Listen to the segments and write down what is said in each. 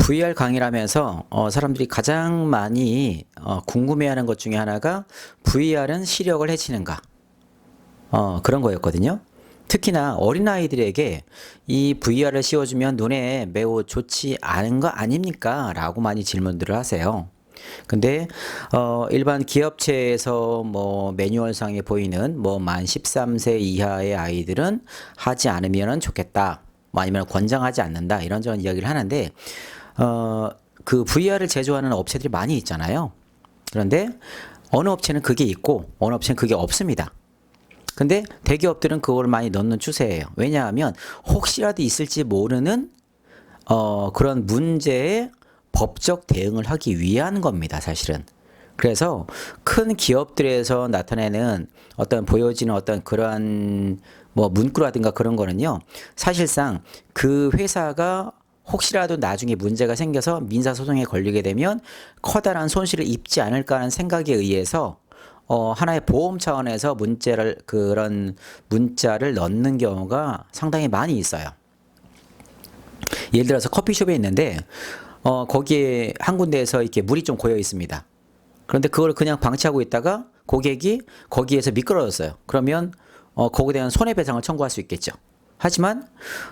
VR 강의를 하면서 사람들이 가장 많이 궁금해하는 것 중에 하나가 VR은 시력을 해치는가? 그런 거였거든요. 특히나 어린아이들에게 이 VR을 씌워주면 눈에 매우 좋지 않은 거 아닙니까? 라고 많이 질문들을 하세요. 근데 일반 기업체에서 뭐 매뉴얼상에 보이는 뭐 만 13세 이하의 아이들은 하지 않으면 좋겠다. 뭐 아니면 권장하지 않는다. 이런저런 이야기를 하는데 그 VR을 제조하는 업체들이 많이 있잖아요. 그런데 어느 업체는 그게 있고 어느 업체는 그게 없습니다. 근데 대기업들은 그걸 많이 넣는 추세예요. 왜냐하면 혹시라도 있을지 모르는 그런 문제에 법적 대응을 하기 위한 겁니다, 사실은. 그래서 큰 기업들에서 나타내는 어떤 보여지는 어떤 그러한 뭐 문구라든가 그런 거는요, 사실상 그 회사가 혹시라도 나중에 문제가 생겨서 민사소송에 걸리게 되면 커다란 손실을 입지 않을까 하는 생각에 의해서 하나의 보험 차원에서 그런 문자를 넣는 경우가 상당히 많이 있어요. 예를 들어서 커피숍에 있는데 거기에 한 군데에서 이렇게 물이 좀 고여 있습니다. 그런데 그걸 그냥 방치하고 있다가 고객이 거기에서 미끄러졌어요. 그러면 거기에 대한 손해배상을 청구할 수 있겠죠. 하지만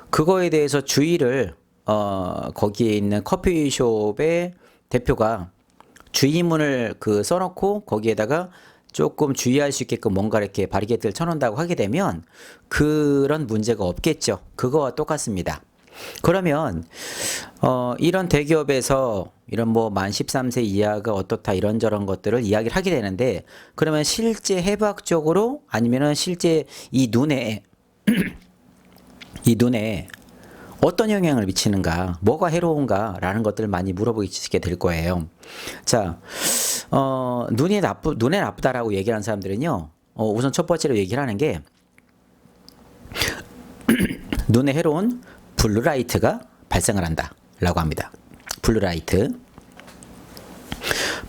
그거에 대해서 주의를 거기에 있는 커피숍의 대표가 주의문을 써놓고 거기에다가 조금 주의할 수 있게끔 뭔가 이렇게 바리게이트를 쳐놓는다고 하게 되면 그런 문제가 없겠죠. 그거와 똑같습니다. 그러면 이런 대기업에서 이런 뭐 만 13세 이하가 어떻다 이런저런 것들을 이야기를 하게 되는데, 그러면 실제 해부학적으로 아니면은 실제 이 눈에 이 눈에 어떤 영향을 미치는가, 뭐가 해로운가 라는 것들을 많이 물어보게 될 거예요. 자, 눈에 나쁘다라고 얘기하는 사람들은요, 우선 첫 번째로 얘기를 하는 게 눈에 해로운 블루라이트가 발생을 한다 라고 합니다.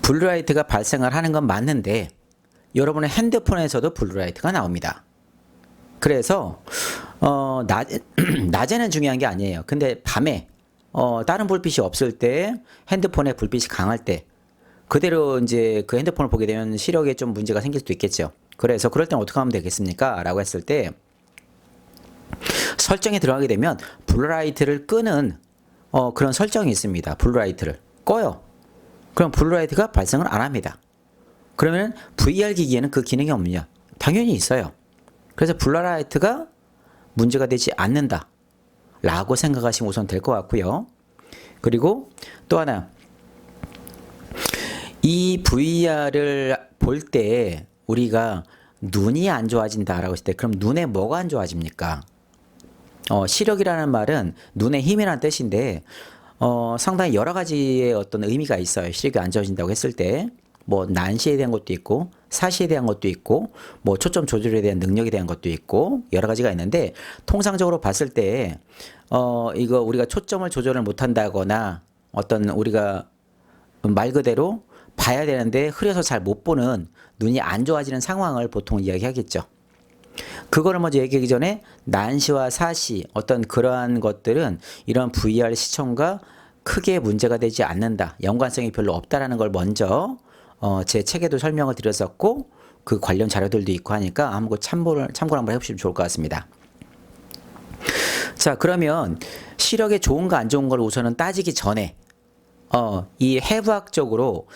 블루라이트가 발생을 하는 건 맞는데 여러분의 핸드폰에서도 블루라이트가 나옵니다. 그래서 낮에는 중요한 게 아니에요. 근데 밤에 다른 불빛이 없을 때, 핸드폰에 불빛이 강할 때 그대로 이제 그 핸드폰을 보게 되면 시력에 좀 문제가 생길 수도 있겠죠. 그래서 그럴 때는 어떻게 하면 되겠습니까? 라고 했을 때 설정에 들어가게 되면 블루라이트를 끄는 그런 설정이 있습니다. 블루라이트를 꺼요. 그럼 블루라이트가 발생을 안 합니다. 그러면 VR 기기에는 그 기능이 없느냐? 당연히 있어요. 그래서 블루라이트가 문제가 되지 않는다 라고 생각하시면 우선 될 것 같고요. 그리고 또 하나, 이 VR을 볼 때 우리가 눈이 안 좋아진다라고 했을 때, 그럼 눈에 뭐가 안 좋아집니까? 시력이라는 말은 눈의 힘이라는 뜻인데 상당히 여러 가지의 어떤 의미가 있어요. 시력이 안 좋아진다고 했을 때 뭐 난시에 대한 것도 있고 사시에 대한 것도 있고 뭐 초점 조절에 대한 능력에 대한 것도 있고 여러 가지가 있는데, 통상적으로 봤을 때 이거 우리가 초점을 조절을 못한다거나 어떤 우리가 말 그대로 봐야 되는데 흐려서 잘 못 보는 눈이 안 좋아지는 상황을 보통 이야기하겠죠. 그거를 먼저 얘기하기 전에 난시와 사시, 어떤 그러한 것들은 이런 VR 시청과 크게 문제가 되지 않는다, 연관성이 별로 없다라는 걸 먼저 제 책에도 설명을 드렸었고 그 관련 자료들도 있고 하니까 한번 참고를 한번 해보시면 좋을 것 같습니다. 자, 그러면 시력에 좋은 거 안 좋은 걸 우선은 따지기 전에 이 해부학적으로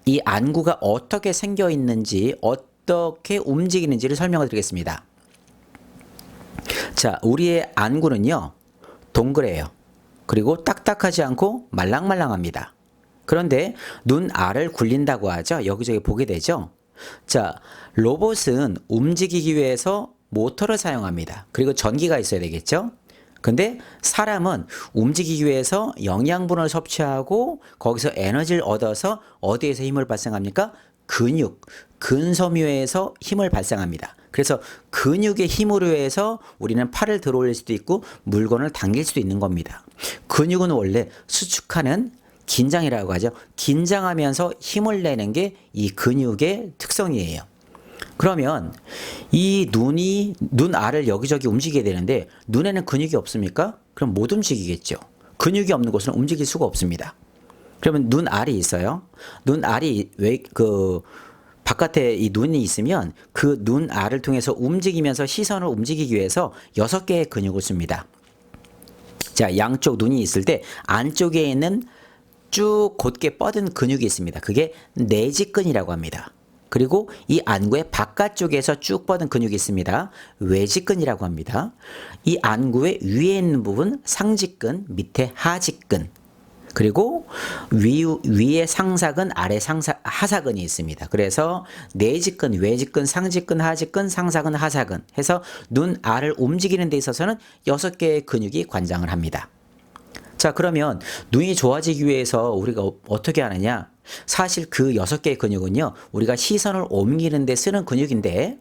이 안구가 어떻게 생겨 있는지, 어떻게 움직이는지를 설명을 드리겠습니다. 자, 우리의 안구는요 동그래요. 그리고 딱딱하지 않고 말랑말랑합니다. 그런데 눈 알을 굴린다고 하죠. 여기저기 보게 되죠. 자, 로봇은 움직이기 위해서 모터를 사용합니다. 그리고 전기가 있어야 되겠죠. 근데 사람은 움직이기 위해서 영양분을 섭취하고 거기서 에너지를 얻어서 어디에서 힘을 발생합니까? 근섬유에서 힘을 발생합니다. 그래서 근육의 힘으로 해서 우리는 팔을 들어 올릴 수도 있고 물건을 당길 수도 있는 겁니다. 근육은 원래 수축하는, 긴장이라고 하죠. 긴장하면서 힘을 내는 게 이 근육의 특성이에요. 그러면 이 눈 알을 여기저기 움직이게 되는데 눈에는 근육이 없습니까? 그럼 못 움직이겠죠. 근육이 없는 곳은 움직일 수가 없습니다. 그러면 눈 알이 있어요. 눈 알이 왜 바깥에 이 눈이 있으면 그 눈 알을 통해서 움직이면서 시선을 움직이기 위해서 6개의 근육을 씁니다. 자, 양쪽 눈이 있을 때 안쪽에 있는 쭉 곧게 뻗은 근육이 있습니다. 그게 내지근이라고 합니다. 그리고 이 안구의 바깥쪽에서 쭉 뻗은 근육이 있습니다. 외지근이라고 합니다. 이 안구의 위에 있는 부분 상지근, 밑에 하지근, 그리고 위에 상사근, 아래 하사근이 있습니다. 그래서 내지근, 외지근, 상지근, 하지근, 상사근, 하사근 해서 눈 알을 움직이는 데 있어서는 6개의 근육이 관장을 합니다. 자, 그러면 눈이 좋아지기 위해서 우리가 어떻게 하느냐? 사실 그 6개의 근육은요, 우리가 시선을 옮기는 데 쓰는 근육인데,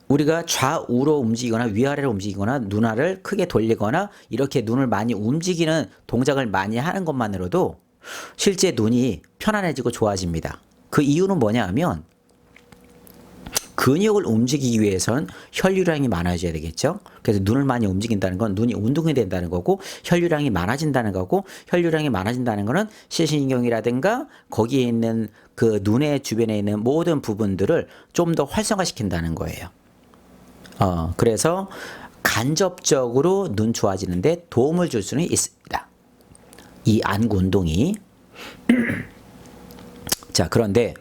우리가 좌우로 움직이거나 위아래로 움직이거나 눈알을 크게 돌리거나 이렇게 눈을 많이 움직이는 동작을 많이 하는 것만으로도 실제 눈이 편안해지고 좋아집니다. 그 이유는 뭐냐 하면, 근육을 움직이기 위해서는 혈류량이 많아져야 되겠죠. 그래서 눈을 많이 움직인다는 건 눈이 운동이 된다는 거고, 혈류량이 많아진다는 거고, 혈류량이 많아진다는 거는 시신경이라든가 거기에 있는 그 눈의 주변에 있는 모든 부분들을 좀 더 활성화시킨다는 거예요. 그래서 간접적으로 눈 좋아지는데 도움을 줄 수는 있습니다. 이 안구 운동이. 자, 그런데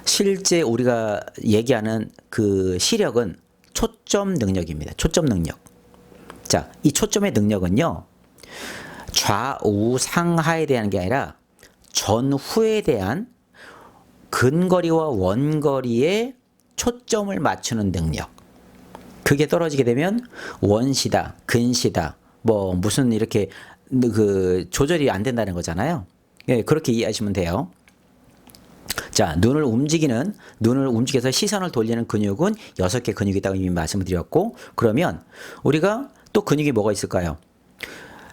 실제 우리가 얘기하는 그 시력은 초점 능력입니다. 초점 능력. 자, 이 초점의 능력은요, 좌우 상하에 대한 게 아니라 전후에 대한 근거리와 원거리에 초점을 맞추는 능력. 그게 떨어지게 되면 원시다, 근시다, 뭐 무슨 이렇게 그 조절이 안 된다는 거잖아요. 예, 그렇게 이해하시면 돼요. 자, 눈을 움직여서 시선을 돌리는 근육은 6개 근육이 있다고 이미 말씀을 드렸고, 그러면 우리가 또 근육이 뭐가 있을까요?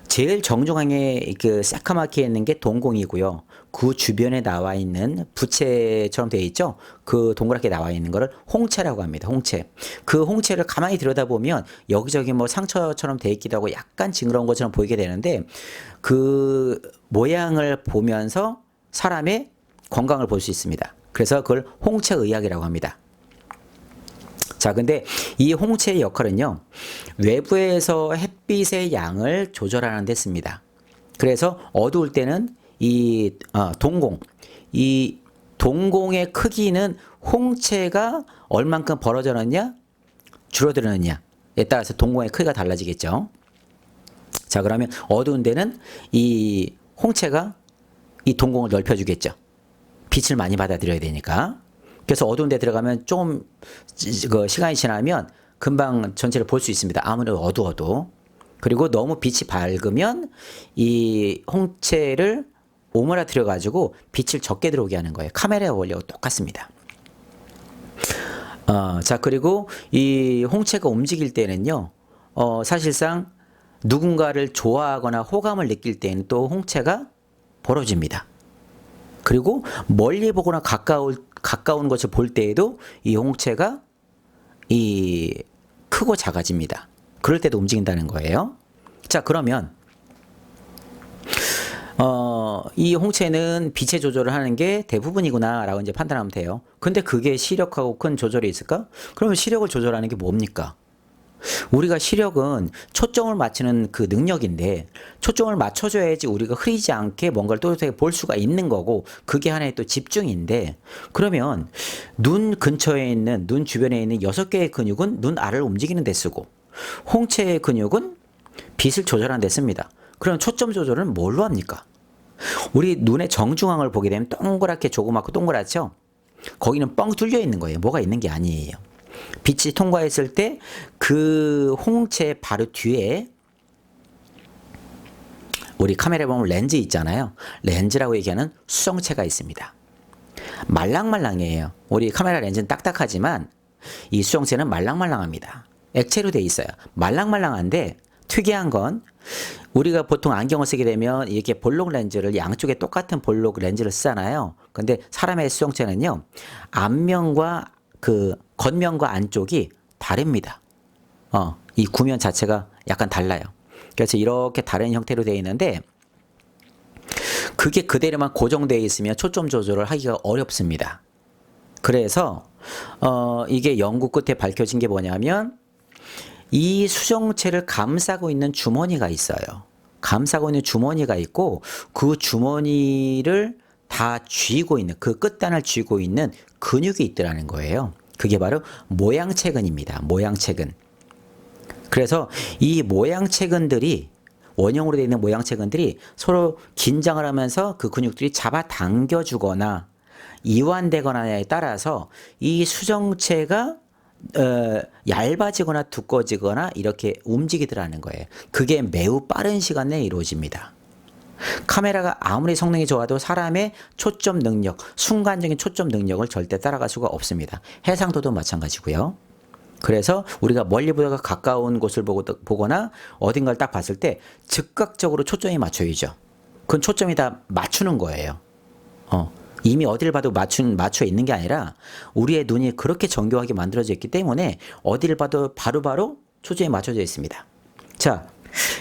제일 정중앙에 그 새카맣게 있는 게 동공이고요. 그 주변에 나와 있는 부채처럼 되어 있죠. 그 동그랗게 나와 있는 거를 홍채라고 합니다. 홍채. 그 홍채를 가만히 들여다보면 여기저기 뭐 상처처럼 되어 있기도 하고 약간 징그러운 것처럼 보이게 되는데, 그 모양을 보면서 사람의 건강을 볼 수 있습니다. 그래서 그걸 홍채의학이라고 합니다. 자, 근데 이 홍채의 역할은요, 외부에서 햇빛의 양을 조절하는 데 씁니다. 그래서 어두울 때는 이 동공의 크기는 홍채가 얼만큼 벌어졌느냐 줄어들었느냐에 따라서 동공의 크기가 달라지겠죠. 자, 그러면 어두운 데는 이 홍채가 이 동공을 넓혀주겠죠. 빛을 많이 받아들여야 되니까. 그래서 어두운 데 들어가면 좀 시간이 지나면 금방 전체를 볼 수 있습니다. 아무래도 어두워도. 그리고 너무 빛이 밝으면 이 홍채를 오므라뜨려 가지고 빛을 적게 들어오게 하는 거예요. 카메라의 원리와 똑같습니다. 자, 그리고 이 홍채가 움직일 때는요, 사실상 누군가를 좋아하거나 호감을 느낄 때는 또 홍채가 벌어집니다. 그리고 멀리 보거나 가까운 것을 볼 때에도 이 홍채가 크고 작아집니다. 그럴 때도 움직인다는 거예요. 자, 그러면 이 홍채는 빛의 조절을 하는 게 대부분이구나 라고 이제 판단하면 돼요. 근데 그게 시력하고 큰 조절이 있을까? 그러면 시력을 조절하는 게 뭡니까? 우리가 시력은 초점을 맞추는 그 능력인데, 초점을 맞춰줘야지 우리가 흐리지 않게 뭔가를 또렷하게 볼 수가 있는 거고, 그게 하나의 또 집중인데, 그러면 눈 근처에 있는, 눈 주변에 있는 6개의 근육은 눈 알을 움직이는 데 쓰고, 홍채의 근육은 빛을 조절하는 데 씁니다. 그럼 초점 조절은 뭘로 합니까? 우리 눈의 정중앙을 보게 되면 동그랗게 조그맣고 동그랗죠? 거기는 뻥 뚫려 있는 거예요. 뭐가 있는 게 아니에요. 빛이 통과했을 때 그 홍채 바로 뒤에 우리 카메라에 보면 렌즈 있잖아요. 렌즈라고 얘기하는 수정체가 있습니다. 말랑말랑해요. 우리 카메라 렌즈는 딱딱하지만 이 수정체는 말랑말랑합니다. 액체로 돼 있어요. 말랑말랑한데 특이한 건, 우리가 보통 안경을 쓰게 되면 이렇게 볼록 렌즈를 양쪽에 똑같은 볼록 렌즈를 쓰잖아요. 근데 사람의 수정체는요, 앞면과 그 겉면과 안쪽이 다릅니다. 이 구면 자체가 약간 달라요. 그래서 이렇게 다른 형태로 되어 있는데 그게 그대로만 고정되어 있으면 초점 조절을 하기가 어렵습니다. 그래서 이게 연구 끝에 밝혀진 게 뭐냐면 이 수정체를 감싸고 있는 주머니가 있어요. 감싸고 있는 주머니가 있고 그 주머니를 다 쥐고 있는 그 끝단을 쥐고 있는 근육이 있더라는 거예요. 그게 바로 모양체근입니다. 모양체근. 그래서 이 모양체근들이 원형으로 되어 있는 모양체근들이 서로 긴장을 하면서 그 근육들이 잡아당겨주거나 이완되거나에 따라서 이 수정체가 얇아지거나 두꺼워지거나 이렇게 움직이더라는 거예요. 그게 매우 빠른 시간 내에 이루어집니다. 카메라가 아무리 성능이 좋아도 사람의 초점 능력, 순간적인 초점 능력을 절대 따라갈 수가 없습니다. 해상도도 마찬가지고요. 그래서 우리가 멀리 보다가 가까운 곳을 보거나 어딘가를 딱 봤을 때 즉각적으로 초점이 맞춰지죠. 그건 초점이 다 맞추는 거예요. 이미 어디를 봐도 맞춰 있는 게 아니라 우리의 눈이 그렇게 정교하게 만들어져 있기 때문에 어디를 봐도 바로바로 초점이 맞춰져 있습니다. 자,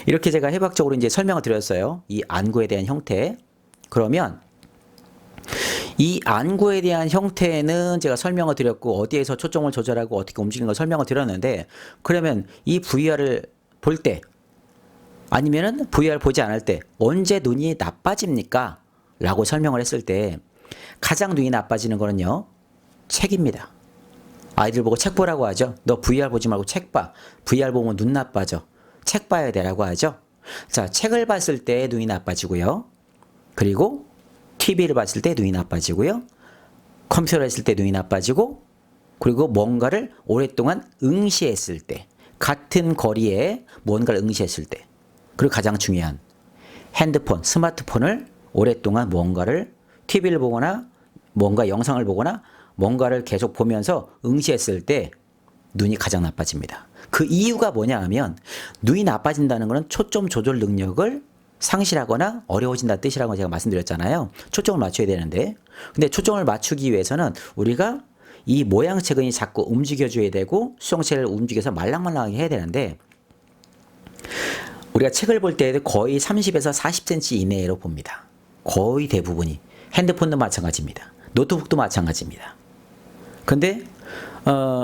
이렇게 제가 해박적으로 이제 설명을 드렸어요. 이 안구에 대한 형태. 그러면 이 안구에 대한 형태는 제가 설명을 드렸고 어디에서 초점을 조절하고 어떻게 움직이는 걸 설명을 드렸는데 그러면 이 VR을 볼 때 아니면은 VR 보지 않을 때 언제 눈이 나빠집니까? 라고 설명을 했을 때 가장 눈이 나빠지는 거는요. 책입니다. 아이들 보고 책 보라고 하죠. 너 VR 보지 말고 책 봐. VR 보면 눈 나빠져. 책 봐야 되라고 하죠. 자, 책을 봤을 때 눈이 나빠지고요. 그리고 TV를 봤을 때 눈이 나빠지고요. 컴퓨터를 했을 때 눈이 나빠지고 그리고 뭔가를 오랫동안 응시했을 때 같은 거리에 뭔가를 응시했을 때 그리고 가장 중요한 핸드폰, 스마트폰을 오랫동안 뭔가를 TV를 보거나 뭔가 영상을 보거나 뭔가를 계속 보면서 응시했을 때 눈이 가장 나빠집니다. 그 이유가 뭐냐 하면 눈이 나빠진다는 것은 초점 조절 능력을 상실하거나 어려워진다는 뜻이라고 제가 말씀드렸잖아요. 초점을 맞춰야 되는데 근데 초점을 맞추기 위해서는 우리가 이 모양체근이 자꾸 움직여줘야 되고 수정체를 움직여서 말랑말랑하게 해야 되는데 우리가 책을 볼 때에도 거의 30에서 40cm 이내로 봅니다. 거의 대부분이. 핸드폰도 마찬가지입니다. 노트북도 마찬가지입니다. 근데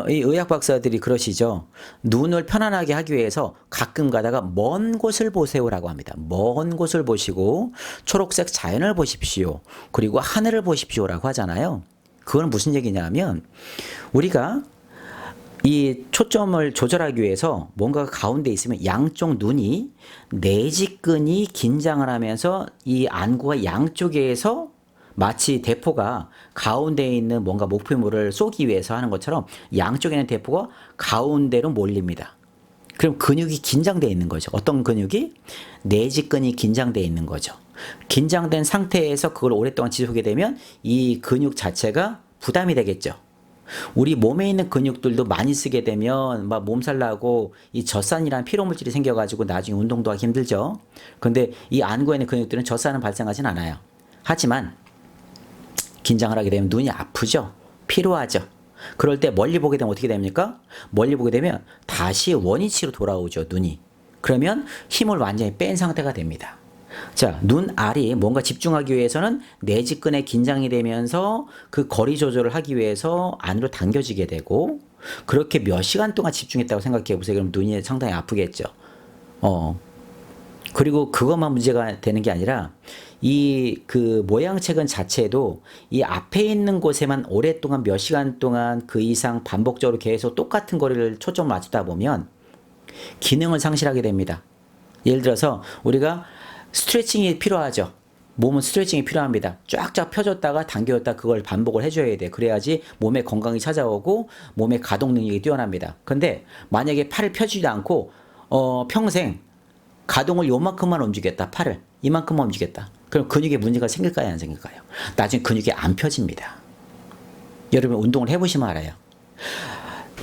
이 의학 박사들이 그러시죠. 눈을 편안하게 하기 위해서 가끔 가다가 먼 곳을 보세요라고 합니다. 먼 곳을 보시고 초록색 자연을 보십시오. 그리고 하늘을 보십시오라고 하잖아요. 그건 무슨 얘기냐면 우리가 이 초점을 조절하기 위해서 뭔가가 가운데 있으면 양쪽 눈이 내지근이 긴장을 하면서 이 안구가 양쪽에서 마치 대포가 가운데에 있는 뭔가 목표물을 쏘기 위해서 하는 것처럼 양쪽에 있는 대포가 가운데로 몰립니다. 그럼 근육이 긴장되어 있는 거죠. 어떤 근육이? 내지근이 긴장되어 있는 거죠. 긴장된 상태에서 그걸 오랫동안 지속하게 되면 이 근육 자체가 부담이 되겠죠. 우리 몸에 있는 근육들도 많이 쓰게 되면 막 몸살 나고 이 젖산이라는 피로물질이 생겨가지고 나중에 운동도 하기 힘들죠. 근데 이 안구에 있는 근육들은 젖산은 발생하진 않아요. 하지만 긴장을 하게 되면 눈이 아프죠. 피로하죠. 그럴 때 멀리 보게 되면 어떻게 됩니까? 멀리 보게 되면 다시 원위치로 돌아오죠. 눈이. 그러면 힘을 완전히 뺀 상태가 됩니다. 자, 눈알이 뭔가 집중하기 위해서는 내지근에 긴장이 되면서 그 거리 조절을 하기 위해서 안으로 당겨지게 되고 그렇게 몇 시간 동안 집중했다고 생각해 보세요. 그럼 눈이 상당히 아프겠죠. 그리고 그것만 문제가 되는 게 아니라 이 그 모양체근 자체도 이 앞에 있는 곳에만 오랫동안 몇 시간 동안 그 이상 반복적으로 계속 똑같은 거리를 초점을 맞추다 보면 기능을 상실하게 됩니다. 예를 들어서 우리가 스트레칭이 필요하죠. 몸은 스트레칭이 필요합니다. 쫙쫙 펴줬다가 당겨줬다 그걸 반복을 해줘야 돼. 그래야지 몸에 건강이 찾아오고 몸의 가동 능력이 뛰어납니다. 근데 만약에 팔을 펴주지 않고 평생 가동을 요만큼만 움직였다. 팔을 이만큼만 움직였다. 그럼 근육에 문제가 생길까요? 안 생길까요? 나중에 근육이 안 펴집니다. 여러분 운동을 해보시면 알아요.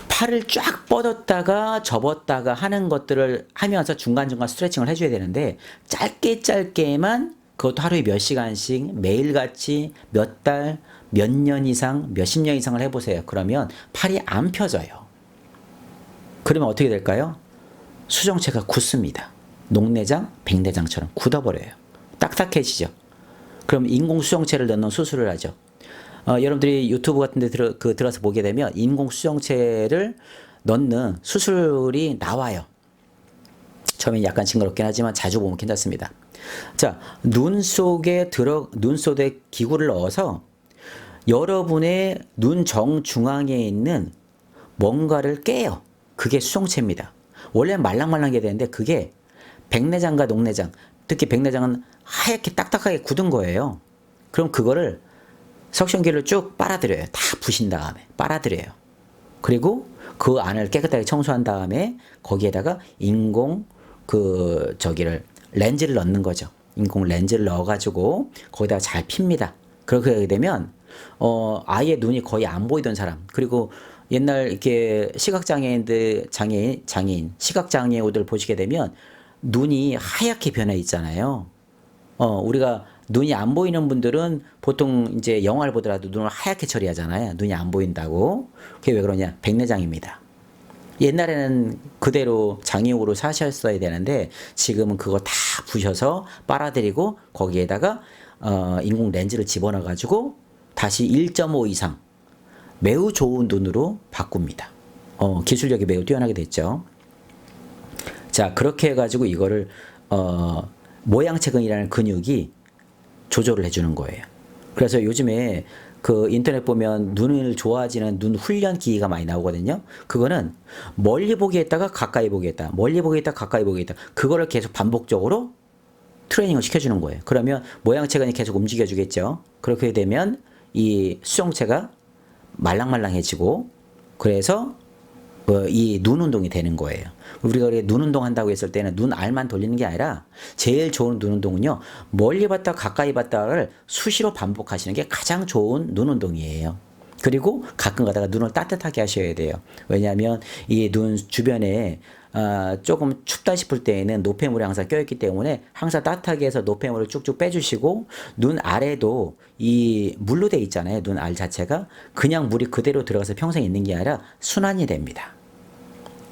팔을 쫙 뻗었다가 접었다가 하는 것들을 하면서 중간중간 스트레칭을 해줘야 되는데 짧게만 그것도 하루에 몇 시간씩 매일같이 몇 달, 몇 년 이상, 몇십 년 이상을 해보세요. 그러면 팔이 안 펴져요. 그러면 어떻게 될까요? 수정체가 굳습니다. 녹내장, 백내장처럼 굳어버려요. 딱딱해지죠. 그럼 인공수정체를 넣는 수술을 하죠. 여러분들이 유튜브 같은 데 들어서 보게 되면 인공수정체를 넣는 수술이 나와요. 처음엔 약간 징그럽긴 하지만 자주 보면 괜찮습니다. 자, 눈 속에 기구를 넣어서 여러분의 눈 정중앙에 있는 뭔가를 깨요. 그게 수정체입니다. 원래는 말랑말랑해야 되는데 그게 백내장과 녹내장, 특히 백내장은 하얗게 딱딱하게 굳은 거예요. 그럼 그거를 석션기를 쭉 빨아들여요. 다 부신 다음에 빨아들여요. 그리고 그 안을 깨끗하게 청소한 다음에 거기에다가 렌즈를 넣는 거죠. 인공 렌즈를 넣어가지고 거기다가 잘 핍니다. 그렇게 하게 되면 아예 눈이 거의 안 보이던 사람, 그리고 옛날 이렇게 시각장애인들 보시게 되면 눈이 하얗게 변해 있잖아요. 우리가 눈이 안 보이는 분들은 보통 이제 영화를 보더라도 눈을 하얗게 처리하잖아요. 눈이 안 보인다고. 그게 왜 그러냐? 백내장입니다. 옛날에는 그대로 장애우로 사셨어야 되는데 지금은 그거 다 부셔서 빨아들이고 거기에다가 인공 렌즈를 집어넣어 가지고 다시 1.5 이상 매우 좋은 눈으로 바꿉니다. 기술력이 매우 뛰어나게 됐죠. 자, 그렇게 해가지고 이거를 모양체근이라는 근육이 조절을 해주는 거예요. 그래서 요즘에 그 인터넷 보면 눈을 좋아지는 눈 훈련 기기가 많이 나오거든요. 그거는 멀리 보게 했다가 가까이 보게 했다, 멀리 보게 했다가 가까이 보게 했다, 그거를 계속 반복적으로 트레이닝을 시켜주는 거예요. 그러면 모양체근이 계속 움직여주겠죠. 그렇게 되면 이 수정체가 말랑말랑해지고 그래서 이 눈 운동이 되는 거예요. 우리가 눈 운동 한다고 했을 때는 눈 알만 돌리는 게 아니라 제일 좋은 눈 운동은요, 멀리 봤다 가까이 봤다를 수시로 반복하시는 게 가장 좋은 눈 운동이에요. 그리고 가끔 가다가 눈을 따뜻하게 하셔야 돼요. 왜냐하면 이 눈 주변에 조금 춥다 싶을 때에는 노폐물이 항상 껴있기 때문에 항상 따뜻하게 해서 노폐물을 쭉쭉 빼주시고, 눈 아래도 이 물로 돼 있잖아요. 눈 알 자체가 그냥 물이 그대로 들어가서 평생 있는 게 아니라 순환이 됩니다.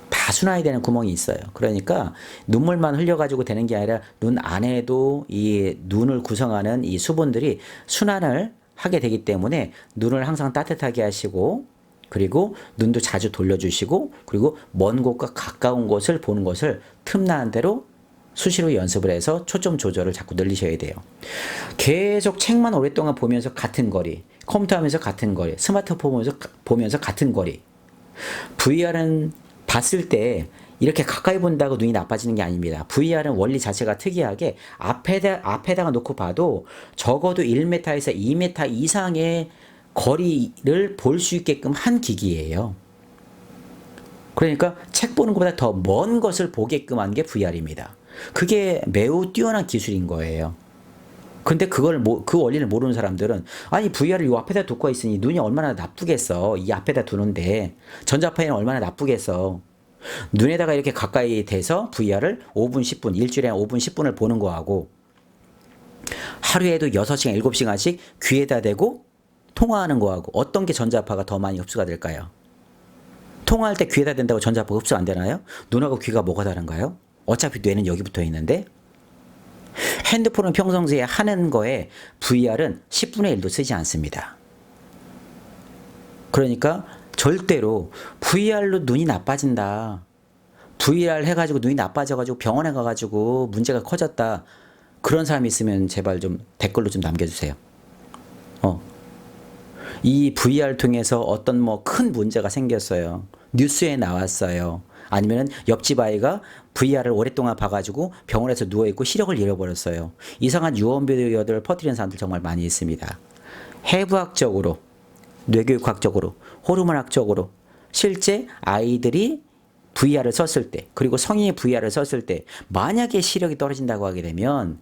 다 순환이 되는 구멍이 있어요. 그러니까 눈물만 흘려가지고 되는 게 아니라 눈 안에도 이 눈을 구성하는 이 수분들이 순환을 하게 되기 때문에 눈을 항상 따뜻하게 하시고, 그리고 눈도 자주 돌려주시고, 그리고 먼 곳과 가까운 곳을 보는 것을 틈나는 대로 수시로 연습을 해서 초점 조절을 자꾸 늘리셔야 돼요. 계속 책만 오랫동안 보면서 같은 거리, 컴퓨터 하면서 같은 거리, 스마트폰 보면서 같은 거리. VR은 봤을 때 이렇게 가까이 본다고 눈이 나빠지는 게 아닙니다. VR은 원리 자체가 특이하게 앞에다가 놓고 봐도 적어도 1m에서 2m 이상의 거리를 볼 수 있게끔 한 기기예요. 그러니까 책 보는 것보다 더 먼 것을 보게끔 한 게 VR입니다. 그게 매우 뛰어난 기술인 거예요. 근데 그 원리를 모르는 사람들은, 아니 VR을 이 앞에다 두고 있으니 눈이 얼마나 나쁘겠어. 이 앞에다 두는데 전자파에는 얼마나 나쁘겠어. 눈에다가 이렇게 가까이 대서 VR을 5분 10분, 일주일에 5분 10분을 보는 거하고 하루에도 6시간 7시간씩 귀에다 대고 통화하는 거하고 어떤 게 전자파가 더 많이 흡수가 될까요? 통화할 때 귀에다 댄다고 전자파가 흡수 안 되나요? 눈하고 귀가 뭐가 다른가요? 어차피 뇌는 여기 붙어 있는데. 핸드폰은 평상시에 하는 거에 VR은 10분의 1도 쓰지 않습니다. 그러니까 절대로 VR로 눈이 나빠진다, VR 해가지고 눈이 나빠져가지고 병원에 가가지고 문제가 커졌다, 그런 사람이 있으면 제발 좀 댓글로 좀 남겨주세요. 이 VR 통해서 어떤 큰 문제가 생겼어요, 뉴스에 나왔어요, 아니면은 옆집 아이가 VR을 오랫동안 봐가지고 병원에서 누워있고 시력을 잃어버렸어요. 이상한 유언비어들을 퍼뜨리는 사람들 정말 많이 있습니다. 해부학적으로, 뇌교육학적으로, 호르몬학적으로 실제 아이들이 VR을 썼을 때, 그리고 성인이 VR을 썼을 때 만약에 시력이 떨어진다고 하게 되면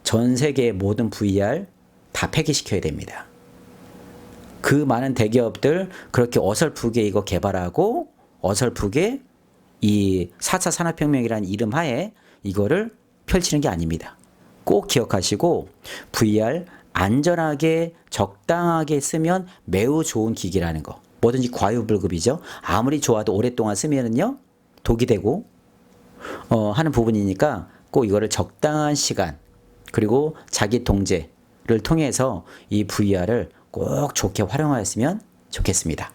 전 세계의 모든 VR 다 폐기시켜야 됩니다. 그 많은 대기업들 그렇게 어설프게 이거 개발하고 어설프게 이 4차 산업혁명이라는 이름 하에 이거를 펼치는 게 아닙니다. 꼭 기억하시고 VR 안전하게 적당하게 쓰면 매우 좋은 기기라는 거. 뭐든지 과유불급이죠. 아무리 좋아도 오랫동안 쓰면은요 독이 되고 하는 부분이니까 꼭 이거를 적당한 시간 그리고 자기 통제를 통해서 이 VR을 꼭 좋게 활용하였으면 좋겠습니다.